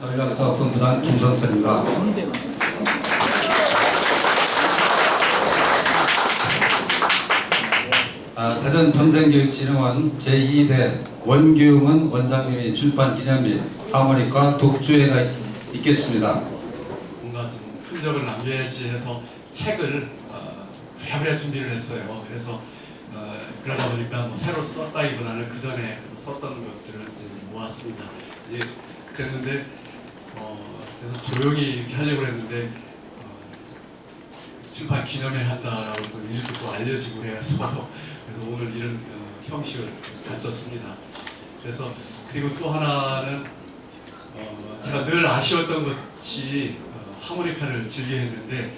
전략사업본부장 김성철입니다. 대전 평생교육진흥원 제2대 원규문 원장님의 출판 기념일 하모니카 독주회가 있겠습니다. 뭔가 좀 흔적을 남겨야지 해서 책을 부랴부랴 준비를 했어요. 그래서 그러다 보니까 뭐 새로 썼다기보다는 그 전에 썼던 것들을 이제 모았습니다. 이제 그랬는데 그래서 조용히 이렇게 하려고 했는데 출판 기념회 한다라고 또 일도 또 알려지고 그래서 그래서 오늘 이런 형식을 갖췄습니다. 그래서 그리고 또 하나는 제가 늘 아쉬웠던 것이 하모니카를 즐겨 했는데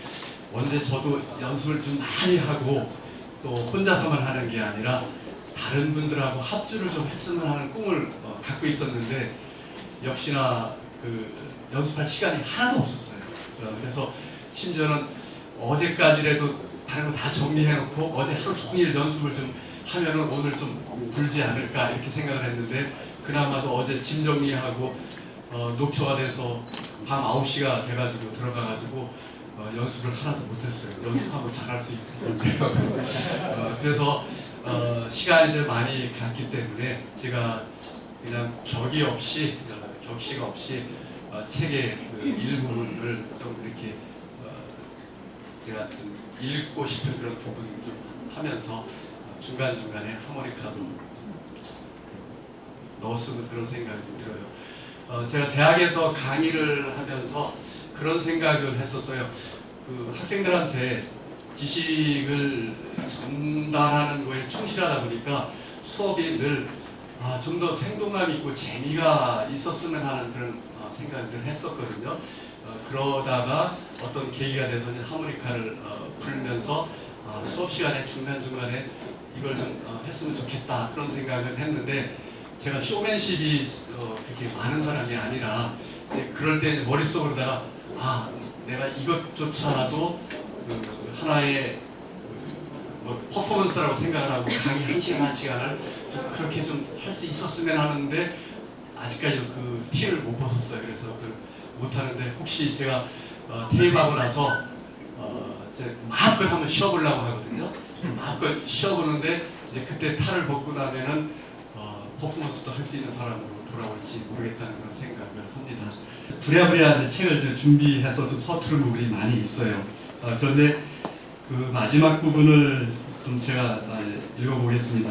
언제 저도 연습을 좀 많이 하고 또 혼자서만 하는 게 아니라 다른 분들하고 합주를 좀 했으면 하는 꿈을 갖고 있었는데 역시나 그 연습할 시간이 하나도 없었어요. 그래서 심지어는 어제까지라도 다른 거 다 정리해놓고 어제 하루 종일 연습을 좀 하면은 오늘 좀 불지 않을까 이렇게 생각을 했는데 그나마도 어제 짐 정리하고 녹초가 돼서 밤 9시가 돼가지고 들어가가지고 연습을 하나도 못했어요. 연습하고 잘할 수 있고 그래서 시간이 많이 갔기 때문에 제가 그냥 격시가 없이 책의 그 일부분을 좀 이렇게 제가 좀 읽고 싶은 그런 부분 좀 하면서 중간중간에 하모니카도 넣었으면 그런 생각이 들어요. 제가 대학에서 강의를 하면서 그런 생각을 했었어요. 그 학생들한테 지식을 전달하는 거에 충실하다 보니까 수업이 늘 좀 더 생동감 있고 재미가 있었으면 하는 그런 생각을 했었거든요. 그러다가 어떤 계기가 돼서 하모니카를 불면서 수업 시간에 중간중간에 이걸 좀 했으면 좋겠다 그런 생각을 했는데 제가 쇼맨십이 그렇게 많은 사람이 아니라 그럴 때 머릿속으로다가 내가 이것조차도 하나의 퍼포먼스라고 생각을 하고 강의 1시간을 좀 그렇게 좀 할 수 있었으면 하는데 아직까지 그 티를 못 벗었어요. 그래서 못 하는데 혹시 제가 퇴임하고 나서 이제 마음껏 한번 쉬어보려고 하거든요. 마음껏 쉬어보는데 이제 그때 탈을 벗고 나면은 퍼포먼스도 할 수 있는 사람으로 돌아올지 모르겠다는 그런 생각을 합니다. 부랴부랴 책을 준비해서 좀 서투른 부분이 많이 있어요. 그런데 그 마지막 부분을 좀 제가 읽어보겠습니다.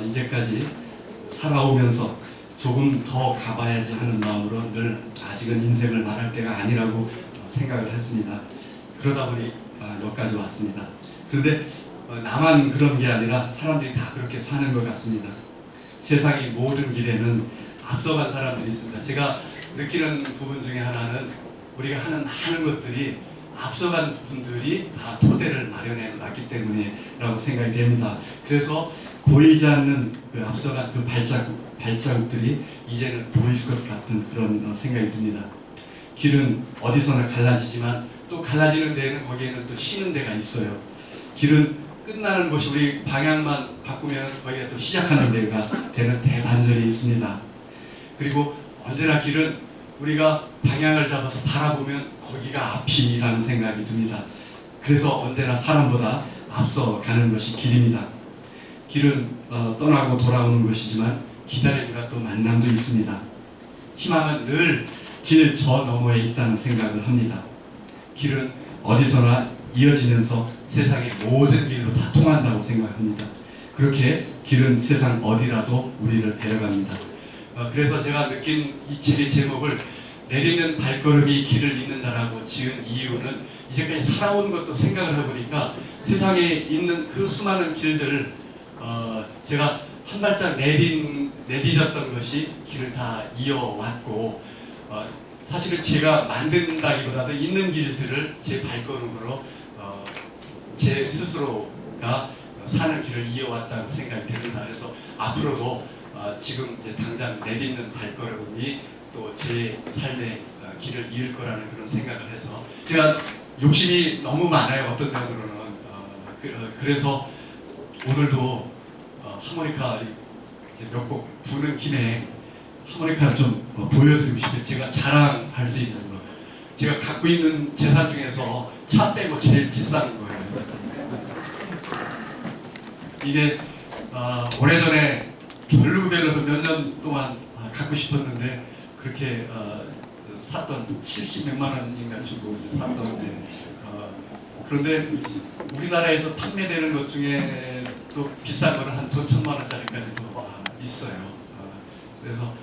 이제까지 살아오면서 조금 더 가봐야지 하는 마음으로 늘 아직은 인생을 말할 때가 아니라고 생각을 했습니다. 그러다 보니 여기까지 왔습니다. 그런데 나만 그런 게 아니라 사람들이 다 그렇게 사는 것 같습니다. 세상의 모든 길에는 앞서간 사람들이 있습니다. 제가 느끼는 부분 중에 하나는 우리가 하는 많은 것들이 앞서간 분들이 다 토대를 마련해 놨기 때문에라고 생각이 됩니다. 그래서 보이지 않는 그 앞서간 그 발자국들이 이제는 보일 것 같은 그런 생각이 듭니다. 길은 어디서나 갈라지지만 또 갈라지는 데에는 거기에는 또 쉬는 데가 있어요. 길은 끝나는 곳이 우리 방향만 바꾸면 거기가 또 시작하는 데가 되는 대반전이 있습니다. 그리고 언제나 길은 우리가 방향을 잡아서 바라보면 거기가 앞이라는 생각이 듭니다. 그래서 언제나 사람보다 앞서 가는 것이 길입니다. 길은 떠나고 돌아오는 것이지만 기다림과 또 만남도 있습니다. 희망은 늘 길 저 너머에 있다는 생각을 합니다. 길은 어디서나 이어지면서 세상의 모든 길로 다 통한다고 생각합니다. 그렇게 길은 세상 어디라도 우리를 데려갑니다. 그래서 제가 느낀 이 책의 제목을 내딛는 발걸음이 길을 잇는다라고 지은 이유는 이제까지 살아온 것도 생각을 해보니까 세상에 있는 그 수많은 길들을 제가 한 발짝 내딛었던 것이 길을 다 이어왔고 사실은 제가 만든다기보다도 있는 길들을 제 발걸음으로 제 스스로가 사는 길을 이어왔다고 생각이 됩니다. 그래서 앞으로도 지금 이제 당장 내딛는 발걸음이 또 제 삶의 길을 이을 거라는 그런 생각을 해서 제가 욕심이 너무 많아요. 어떤 면으로는 그래서 오늘도 하모니카 몇 곡 부는 김에 하모니카를 좀 보여드리고 싶어요. 제가 자랑할 수 있는 거. 제가 갖고 있는 재산 중에서 차 빼고 제일 비싼 거예요. 이게 오래전에 별로별로서 몇 년 동안 갖고 싶었는데 그렇게 샀던 70몇만 원인가 주고 샀던데 그런데 우리나라에서 판매되는 것 중에 또 비싼 거는 한 돈 1,000만 원짜리까지도 있어요. 그래서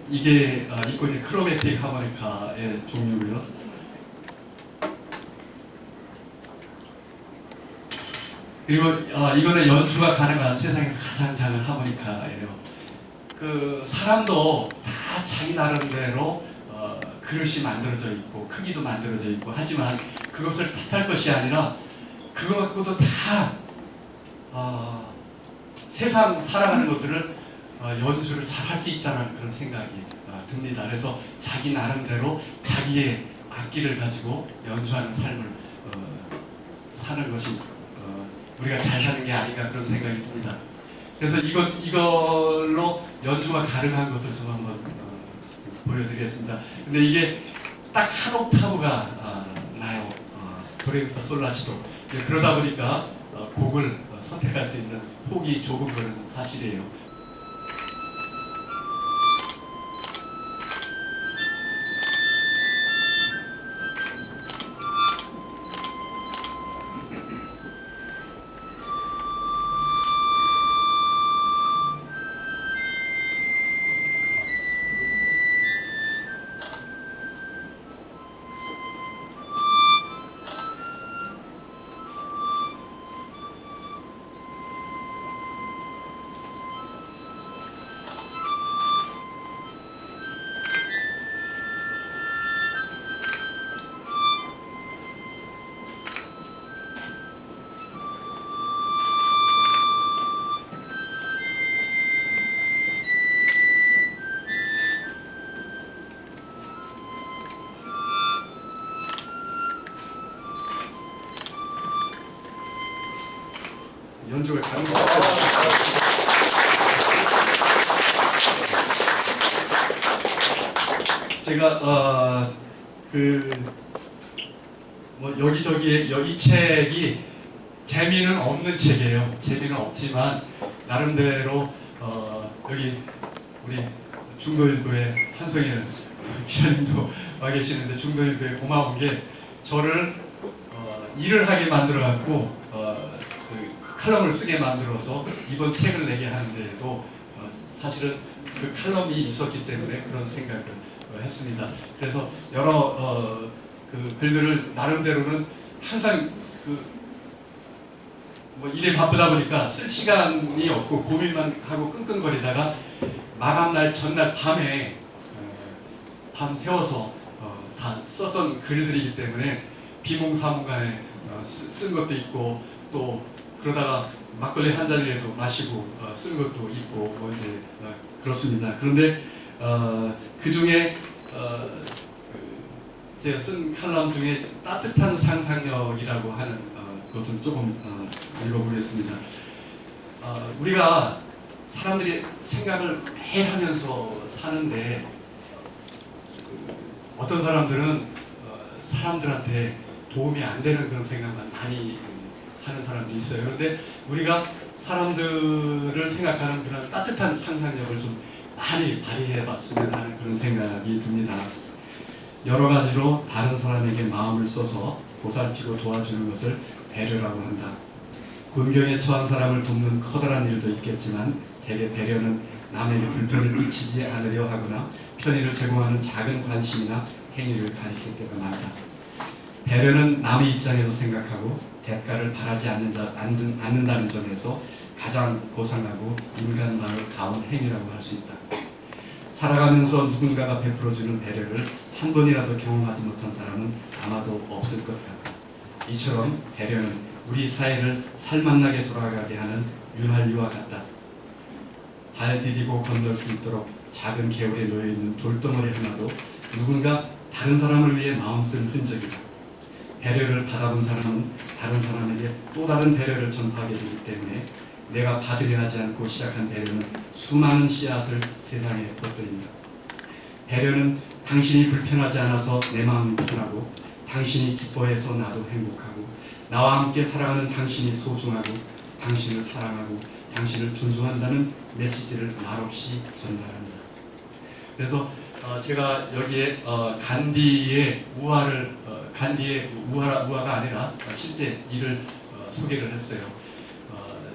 이게 있고 있는 크로매틱 하모니카의 종류고요. 그리고 이거는 연주가 가능한 세상에서 가장 작은 하모니카예요. 그 사람도 다 자기 나름대로 그릇이 만들어져 있고 크기도 만들어져 있고 하지만 그것을 탓할 것이 아니라 그거 갖고도 다 세상 살아가는 것들을 연주를 잘 할 수 있다는 그런 생각이 듭니다. 그래서 자기 나름대로 자기의 악기를 가지고 연주하는 삶을 사는 것이 우리가 잘 사는 게 아닌가 그런 생각이 듭니다. 그래서 이걸로 연주가 가능한 것을 좀 한번 보여드리겠습니다. 근데 이게 딱 한 옥타브가 나요. 도레미파 솔라시도. 그러다 보니까 곡을 선택할 수 있는 폭이 좁은 것은 사실이에요. 연주가 가능합니다. 제가 뭐 여기저기에 이 책이 재미는 없는 책이에요. 재미는 없지만 나름대로 여기 우리 중도일보의 한성일 기자님도 와 계시는데 중도일보에 고마운 게 저를 일을 하게 만들어 갖고 칼럼을 쓰게 만들어서 이번 책을 내게 하는데도 사실은 그 칼럼이 있었기 때문에 그런 생각을 했습니다. 그래서 여러 그 글들을 나름대로는 항상 뭐 일에 바쁘다 보니까 쓸 시간이 없고 고민만 하고 끙끙거리다가 마감날 전날 밤에 밤 새워서 다 썼던 글들이기 때문에 비몽사몽간에 쓴 것도 있고 또 그러다가 막걸리 한 잔이라도 마시고 쓴 것도 있고 뭐 이제 그렇습니다. 그런데 그 중에 제가 쓴 칼럼 중에 따뜻한 상상력이라고 하는 것을 조금 읽어보겠습니다. 우리가 사람들이 생각을 매일 하면서 사는데 어떤 사람들은 사람들한테 도움이 안 되는 그런 생각만 많이 하는 사람도 있어요. 그런데 우리가 사람들을 생각하는 그런 따뜻한 상상력을 좀 많이 발휘해 봤으면 하는 그런 생각이 듭니다. 여러 가지로 다른 사람에게 마음을 써서 보살피고 도와주는 것을 배려라고 한다. 곤경에 처한 사람을 돕는 커다란 일도 있겠지만 대개 배려는 남에게 불편을 끼치지 않으려 하거나 편의를 제공하는 작은 관심이나 행위를 가리킬 때가 많다. 배려는 남의 입장에서 생각하고 대가를 바라지 않는다는 점에서 가장 고상하고 인간다운 행위라고 할 수 있다. 살아가면서 누군가가 베풀어주는 배려를 한 번이라도 경험하지 못한 사람은 아마도 없을 것 같다. 이처럼 배려는 우리 사회를 살맛나게 돌아가게 하는 윤활유와 같다. 발 디디고 건널 수 있도록 작은 개울에 놓여있는 돌덩어리 하나도 누군가 다른 사람을 위해 마음 쓴 흔적이다. 배려를 받아본 사람은 다른 사람에게 또 다른 배려를 전파하게 되기 때문에 내가 받으려 하지 않고 시작한 배려는 수많은 씨앗을 세상에 퍼뜨립니다. 배려는 당신이 불편하지 않아서 내 마음이 편하고 당신이 기뻐해서 나도 행복하고 나와 함께 살아가는 당신이 소중하고 당신을 사랑하고 당신을 존중한다는 메시지를 말없이 전달합니다. 그래서 제가 여기에 간디의 우화가 아니라 실제 일을 소개를 했어요.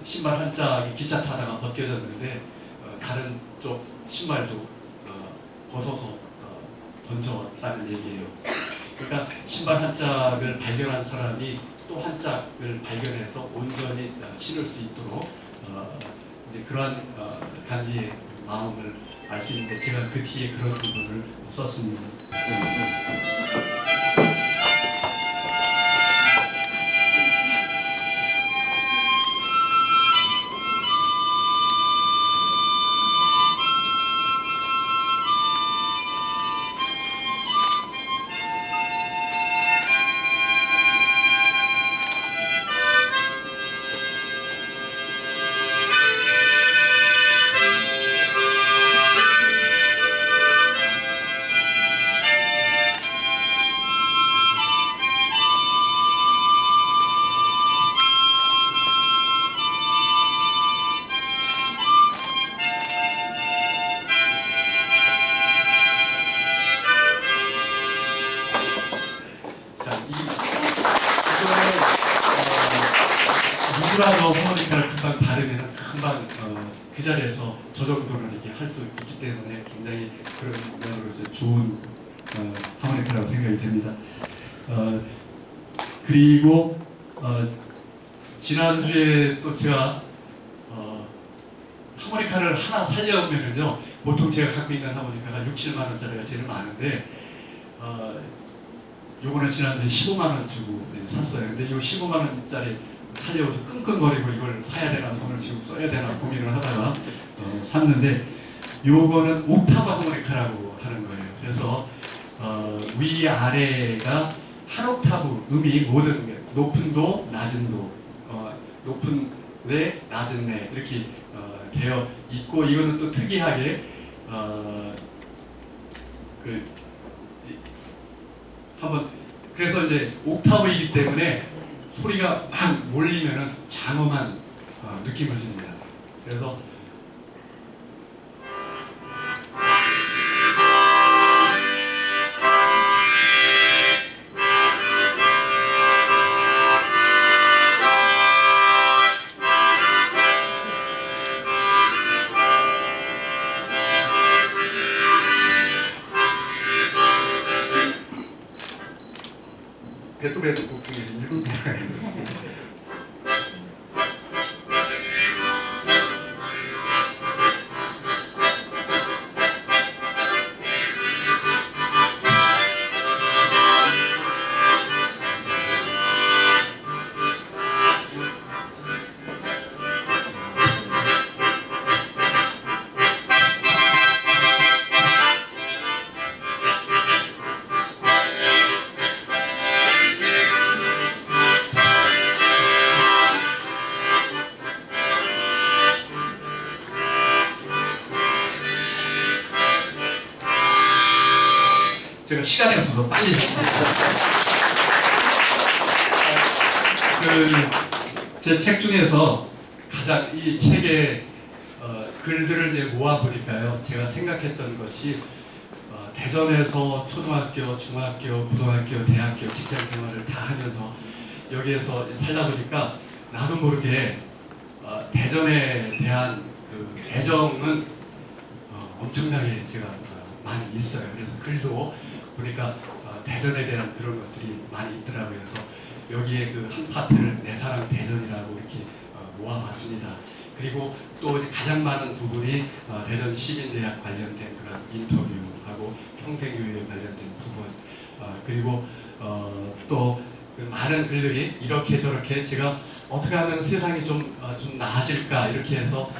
신발 한 짝이 기차 타다가 벗겨졌는데 다른 쪽 신발도 벗어서 던져라는 얘기예요. 그러니까 신발 한 짝을 발견한 사람이 또 한 짝을 발견해서 온전히 신을 수 있도록 이제 그러한 간디의 마음을 알 수 있는데 제가 그 뒤에 그런 부분을 썼습니다. 누구라도 하모니카를 금방 받으면 금방 그 자리에서 저 정도는 이렇게 할 수 있기 때문에 굉장히 그런 면으로 좋은 하모니카라고 생각이 됩니다. 그리고 지난주에 또 제가 하모니카를 하나 살려면은요 보통 제가 갖고 있는 하모니카가 6, 7만 원짜리가 제일 많은데 요거는 지난주에 15만 원 주고 샀어요. 근데 이 15만 원짜리 살려고 끙끙거리고 이걸 사야 되나 돈을 지금 써야 되나 고민을 하다가 샀는데 요거는 옥타브 하모니카라고 하는 거예요. 그래서 위아래가 한 옥타브 음이 모든 게 높은 도, 낮은 도, 높은 네, 낮은 네 이렇게 되어 있고 이거는 또 특이하게 한번 그래서 이제 옥타브이기 때문에 소리가 막 몰리면은 장엄한 느낌을 줍니다. 그래서 베토벤 곡 중에 일곱 제가 시간이 없어서 빨리 제 책 중에서 가장 이 책의 글들을 이제 모아 보니까요 제가 생각했던 것이 대전에서 초등학교, 중학교, 고등학교, 대학교, 직장 생활을 다 하면서 여기에서 살다 보니까 나도 모르게 대전에 대한 그 애정은 엄청나게 제가 많이 있어요. 그래서 글도 보니까 대전에 대한 그런 것들이 많이 있더라고요. 그래서 여기에 그 한 파트를 내 사랑 대전이라고 이렇게 모아봤습니다. 그리고 또 가장 많은 부분이 대전 시민대학 관련된 그런 인터뷰하고 평생교육에 관련된 부분 그리고 또 그 많은 글들이 이렇게 저렇게 제가 어떻게 하면 세상이 좀 나아질까 이렇게 해서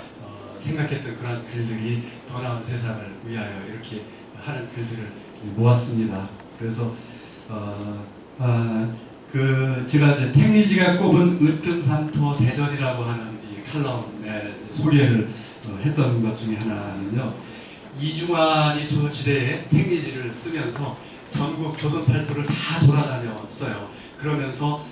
생각했던 그런 글들이 더 나은 세상을 위하여 이렇게 하는 글들을 모았습니다. 그래서 제가 이제 택리지가 꼽은 으뜸산토 대전이라고 하는 이 칼럼에 소개를 했던 것 중에 하나는요. 이중환이 조선시대에 택리지를 쓰면서 전국 조선 팔도를 다 돌아다녔어요. 그러면서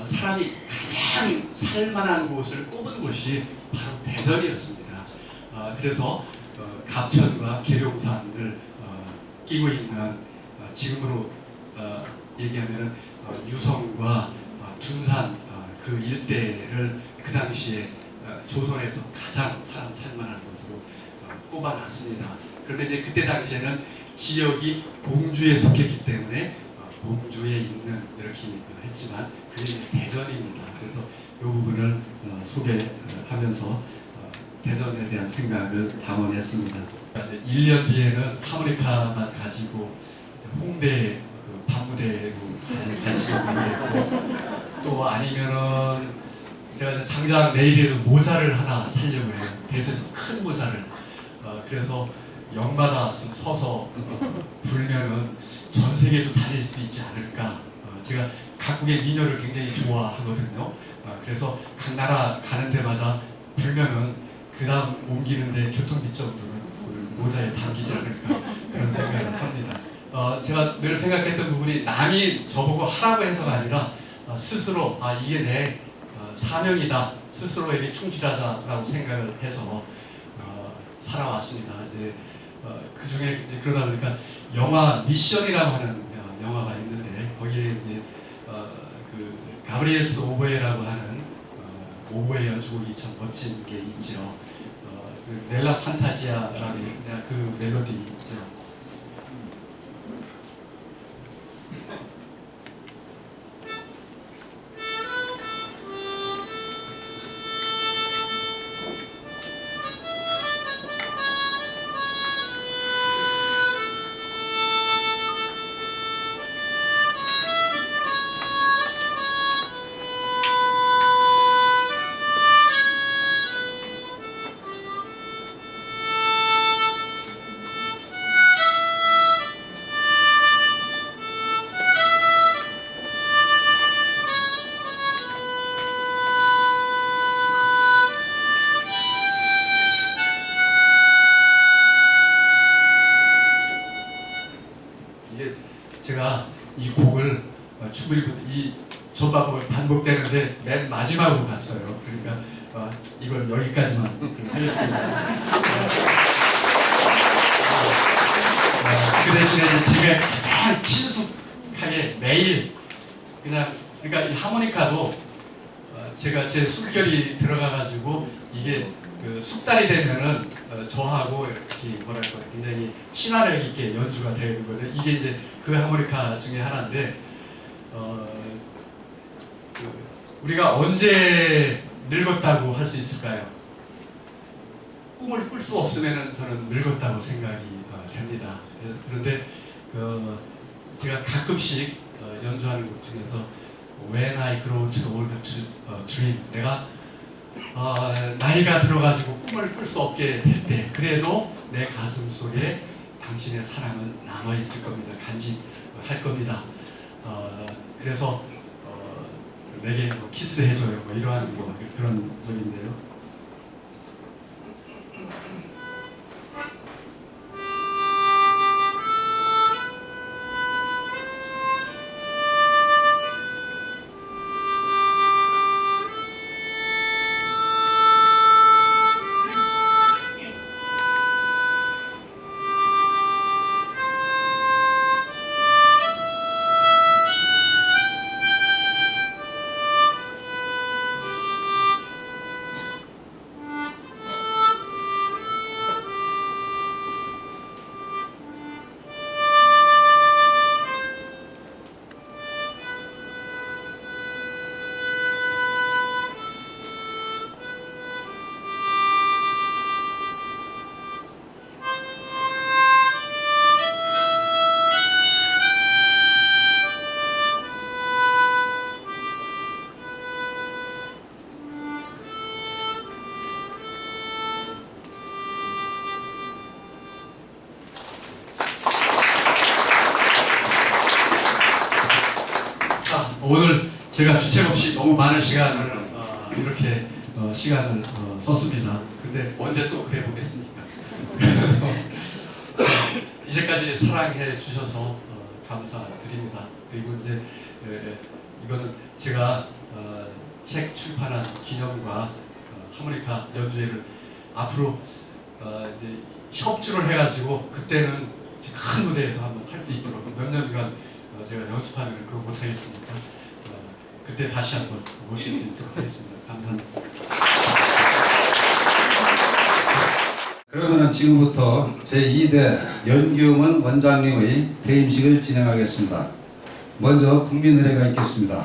사람이 가장 살만한 곳을 꼽은 곳이 바로 대전이었습니다. 그래서 갑천과 계룡산을 끼고 있는 지금으로 얘기하면 유성과 둔산 그 일대를 그 당시에 조선에서 가장 사람 살만한 곳으로 꼽아놨습니다. 그런데 이제 그때 당시에는 지역이 공주에 속했기 때문에 공주에 있는 이렇게 했지만 그게 대전입니다. 그래서 이 부분을 소개하면서 대전에 대한 생각을 담아냈습니다. 1년 뒤에는 하모니카만 가지고 홍대 그 밤무대로 같이 오고 또 아니면은 제가 당장 내일에도 모자를 하나 사려고 해요. 대에서 큰 모자를. 그래서 역마다 서서 불면은 전 세계도 다닐 수 있지 않을까. 제가 각국의 민요를 굉장히 좋아하거든요. 그래서 각 나라 가는 데마다 불면은 그 다음 옮기는데 교통비 정도는 모자에 담기지 않을까 그런 생각을 합니다. 제가 늘 생각했던 부분이 남이 저보고 하라고 해서가 아니라 스스로 이게 내 사명이다. 스스로에게 충실하자라고 생각을 해서 살아왔습니다. 이제 그 중에 그러다 보니까 영화 미션이라고 하는 영화가 있는데 거기에 이제 그 가브리엘스 오보에라고 하는 오보에 연주곡이 참 멋진 게 있죠. 그 넬라 판타지아라는 그 멜로디 있죠. 제가 이 곡을 춤을 이 전반곡을 반복되는데 맨 마지막으로 갔어요. 그러니까 이걸 여기까지만 하겠습니다. 그 대신에 제가 가장 친숙하게 매일 그냥 그러니까 이 하모니카도 제가 제 숨결이 들어가가지고 이게 그 숙달이 되면은 저하고 이렇게 뭐랄까 굉장히 친화력 있게 연주가 되는 거죠. 이게 이제 그 하모니카 중에 하나인데 우리가 언제 늙었다고 할 수 있을까요? 꿈을 꿀 수 없으면은 저는 늙었다고 생각이 됩니다. 그런데 제가 가끔씩 연주하는 곡 중에서 When I grow too old to dream, 내가 나이가 들어가지고 꿈을 꿀 수 없게 될 때 그래도 내 가슴 속에 당신의 사랑은 남아있을 겁니다. 간직할 겁니다. 그래서 내게 뭐 키스해줘요. 뭐 이러한 그런 소리인데요. 오늘 제가 주책 없이 너무 많은 시간을 이렇게 시간을 썼습니다. 근데 언제 또 그래 보겠습니까? 이제까지 사랑해 주셔서 감사드립니다. 그리고 이제 이거는 제가 책 출판한 기념과 하모니카 연주회를 앞으로 이제 협주를 해가지고 그때는 큰 무대에서 한번 할 수 있도록 몇 년간 제가 연습하면 그거 못하겠습니까? 그때 다시 한번 모실 수 있도록 하겠습니다. 감사합니다. 그러면 지금부터 제2대 연규문 원장님의 퇴임식을 진행하겠습니다. 먼저 국민의례가 있겠습니다.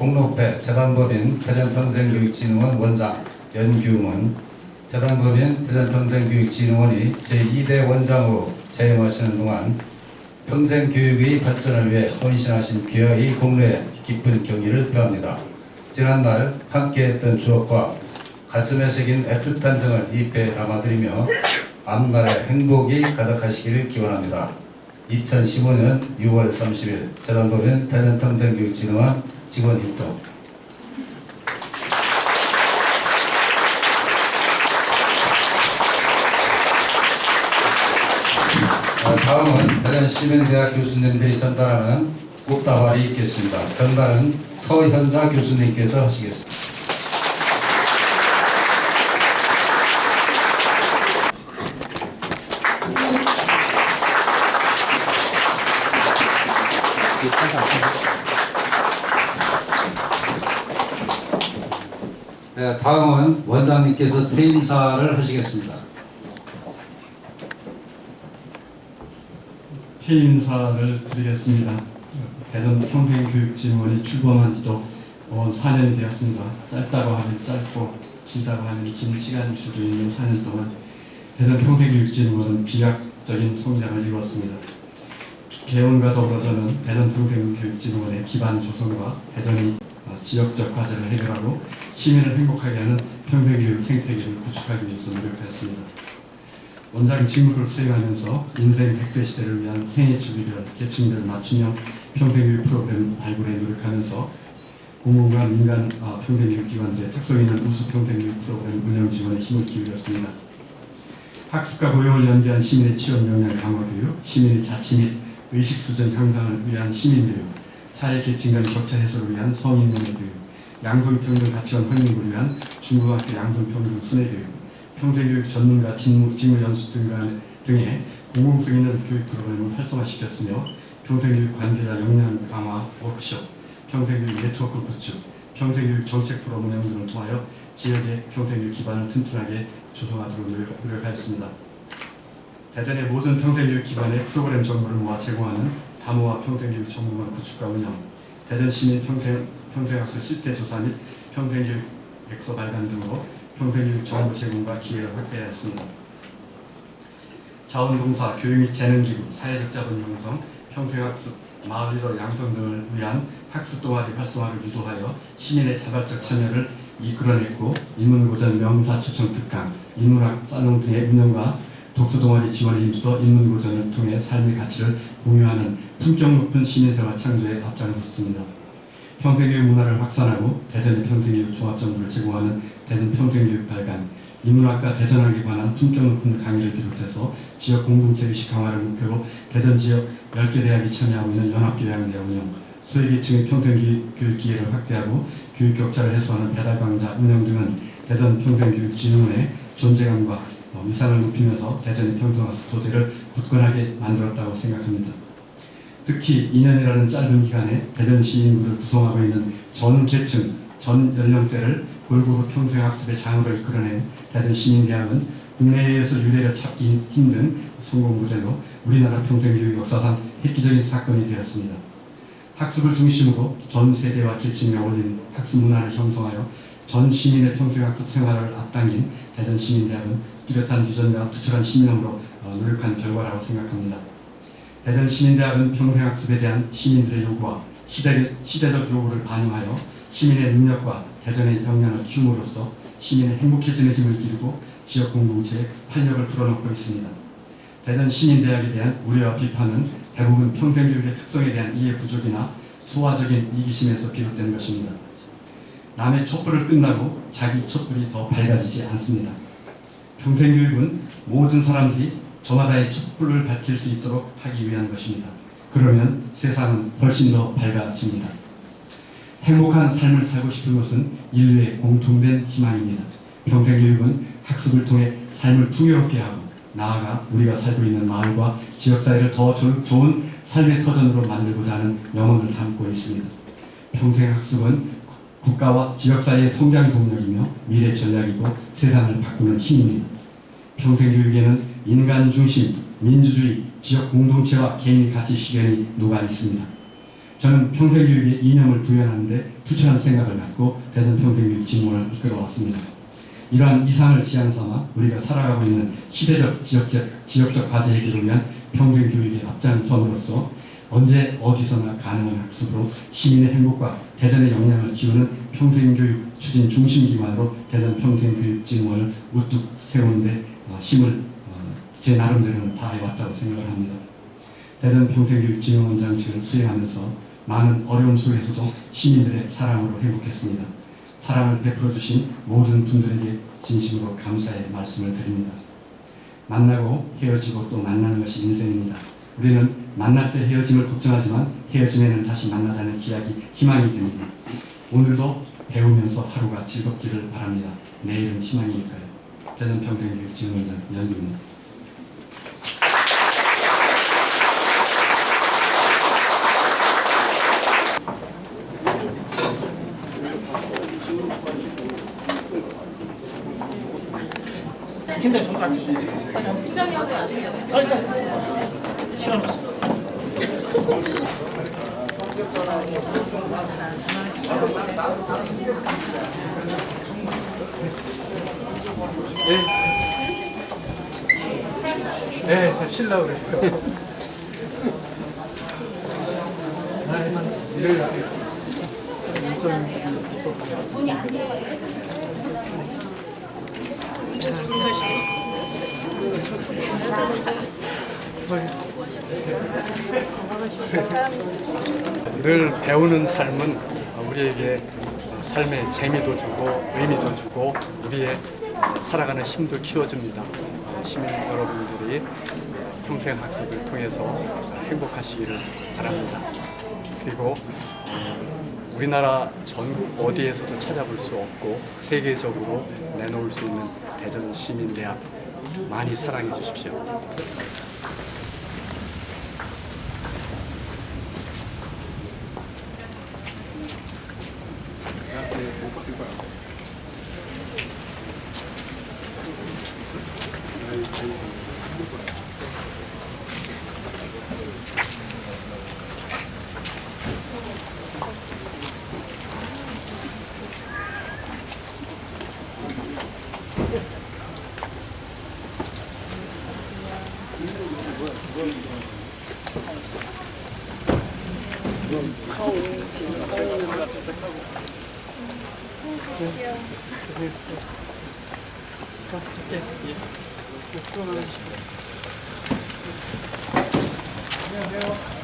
공로패 재단법인 대전평생교육진흥원 원장 연규문, 재단법인 대전평생교육진흥원이 제2대 원장으로 재임하시는 동안 평생교육의 발전을 위해 헌신하신 귀하의 공로에 깊은 경의를 표합니다. 지난날 함께했던 추억과 가슴에 새긴 애틋한 정을 잎에 담아드리며 앞날의 행복이 가득하시기를 기원합니다. 2015년 6월 30일 재단법인 대전평생교육진흥원 직원 일동. 다음은 대전시민대학 교수님들이 전달하는 꽃다발이 있겠습니다. 전달은 서현자 교수님께서 하시겠습니다. 네, 다음은 원장님께서 퇴임사를 하시겠습니다. 퇴임사를 드리겠습니다. 대전 평생교육진흥원이 출범한 지도 4년이 되었습니다. 짧다고 하면 짧고 길다고 하면 긴 시간일 수도 있는 4년 동안 대전 평생교육진흥원은 비약적인 성장을 이루었습니다. 개원과 더불어 저는 대전 평생교육진흥원의 기반 조성과 대전의 지역적 과제를 해결하고 시민을 행복하게 하는 평생교육 생태계를 구축하기 위해서 노력하였습니다. 원장 직무를 수행하면서 인생 100세 시대를 위한 생애 주기별, 계층별 맞춤형 평생교육 프로그램 발굴에 노력하면서 공공과 민간 평생교육 기관들의 특성 있는 우수 평생교육 프로그램 운영 지원에 힘을 기울였습니다. 학습과 고용을 연계한 시민의 취업 역량 강화 교육, 시민의 자치 및 의식 수준 향상을 위한 시민교육, 사회 계층 간 격차 해소를 위한 성인문화 교육, 양성평등 가치관 확립을 위한 중고등학교 양성평등 순회교육, 평생교육 전문가 직무 연수 등의 공공성 있는 교육 프로그램을 활성화시켰으며 평생교육 관계자 역량 강화 워크숍, 평생교육 네트워크 구축, 평생교육 정책 프로그램 운영 등을 통하여 지역의 평생교육 기반을 튼튼하게 조성하도록 노력하였습니다. 대전의 모든 평생교육 기반의 프로그램 정보를 모아 제공하는 다모아 평생교육 전문관 구축과 운영, 대전 시민 평생학습 실태 조사 및 평생교육 액서 발간 등으로 평생교육 정보 제공과 기회를 확대하였습니다. 자원봉사, 교육 및 재능기구, 사회적 자본 형성, 평생학습, 마을 리더 양성 등을 위한 학습 동아리 활성화를 유도하여 시민의 자발적 참여를 이끌어냈고 인문고전 명사 초청 특강, 인문학 살롱 등의 운영과 독서 동아리 지원에 힘써 인문고전을 통해 삶의 가치를 공유하는 품격 높은 시민생활 창조에 앞장섰습니다. 평생교육 문화를 확산하고 대전의 평생교육 종합정보를 제공하는 대전 평생교육 발간, 인문학과 대전학에 관한 품격 높은 강의를 비롯해서 지역 공동체 의식 강화를 목표로 대전 지역 10개 대학이 참여하고 있는 연합교양대 운영, 소외계층의 평생교육 기회를 확대하고 교육 격차를 해소하는 배달강좌 운영 등은 대전 평생교육진흥원의 존재감과 위상을 높이면서 대전의 평생학습 토대를 굳건하게 만들었다고 생각합니다. 특히 2년이라는 짧은 기간에 대전 시민구를 구성하고 있는 전 계층, 전 연령대를 골고루 평생학습의 장으로 이끌어낸 대전 시민대학은 국내에서 유례를 찾기 힘든 성공 모델로 우리나라 평생교육 역사상 획기적인 사건이 되었습니다. 학습을 중심으로 전 세대와 계층에 어울리는 학습 문화를 형성하여 전 시민의 평생학습 생활을 앞당긴 대전 시민대학은 뚜렷한 비전과 투철한 신념으로 노력한 결과라고 생각합니다. 대전 시민대학은 평생학습에 대한 시민들의 요구와 시대적 요구를 반영하여 시민의 능력과 대전의 역량을 키움으로써 시민의 행복해지는 힘을 기르고 지역 공동체에 활력을 불어넣고 있습니다. 대전 시민대학에 대한 우려와 비판은 대부분 평생교육의 특성에 대한 이해 부족이나 소화적인 이기심에서 비롯된 것입니다. 남의 촛불을 끝나고 자기 촛불이 더 밝아지지 않습니다. 평생교육은 모든 사람들이 저마다의 촛불을 밝힐 수 있도록 하기 위한 것입니다. 그러면 세상은 훨씬 더 밝아집니다. 행복한 삶을 살고 싶은 것은 인류의 공통된 희망입니다. 평생교육은 학습을 통해 삶을 풍요롭게 하고 나아가 우리가 살고 있는 마을과 지역사회를 더 좋은 삶의 터전으로 만들고자 하는 명언을 담고 있습니다. 평생학습은 국가와 지역사회의 성장 동력이며 미래 전략이고 세상을 바꾸는 힘입니다. 평생교육에는 인간 중심, 민주주의, 지역 공동체와 개인의 가치 실현이 녹아 있습니다. 저는 평생교육에 이념을 부여하는데 투철한 생각을 갖고 대전 평생교육 직무를 이끌어왔습니다. 이러한 이상을 지향 삼아 우리가 살아가고 있는 시대적, 지역적 과제 해결을 위한 평생교육의 앞장섬으로써 언제 어디서나 가능한 학습으로 시민의 행복과 대전의 역량을 키우는 평생교육 추진 중심기관으로 대전 평생교육 직무를 우뚝 세우는데 힘을 제 나름대로는 다해왔다고 생각을 합니다. 대전 평생교육 직무원장직을 수행하면서 많은 어려움 속에서도 시민들의 사랑으로 행복했습니다. 사랑을 베풀어 주신 모든 분들에게 진심으로 감사의 말씀을 드립니다. 만나고 헤어지고 또 만나는 것이 인생입니다. 우리는 만날 때 헤어짐을 걱정하지만 헤어짐에는 다시 만나자는 희망이 됩니다. 오늘도 배우면서 하루가 즐겁기를 바랍니다. 내일은 희망이니까요. 대전 평생교육 직무원장 연규입니다. 팀장이 손 같으시죠? 팀장님한테 안 돼요. 일단 시간 없어. 네, 쉴라 그랬어요. 돈이 안 돼요. 늘 배우는 삶은 우리에게 삶의 재미도 주고 의미도 주고 우리의 살아가는 힘도 키워줍니다. 시민 여러분들이 평생 학습을 통해서 행복하시기를 바랍니다. 그리고 우리나라 전국 어디에서도 찾아볼 수 없고 세계적으로 내놓을 수 있는 대전 시민대학 많이 사랑해 주십시오. 안녕하세요.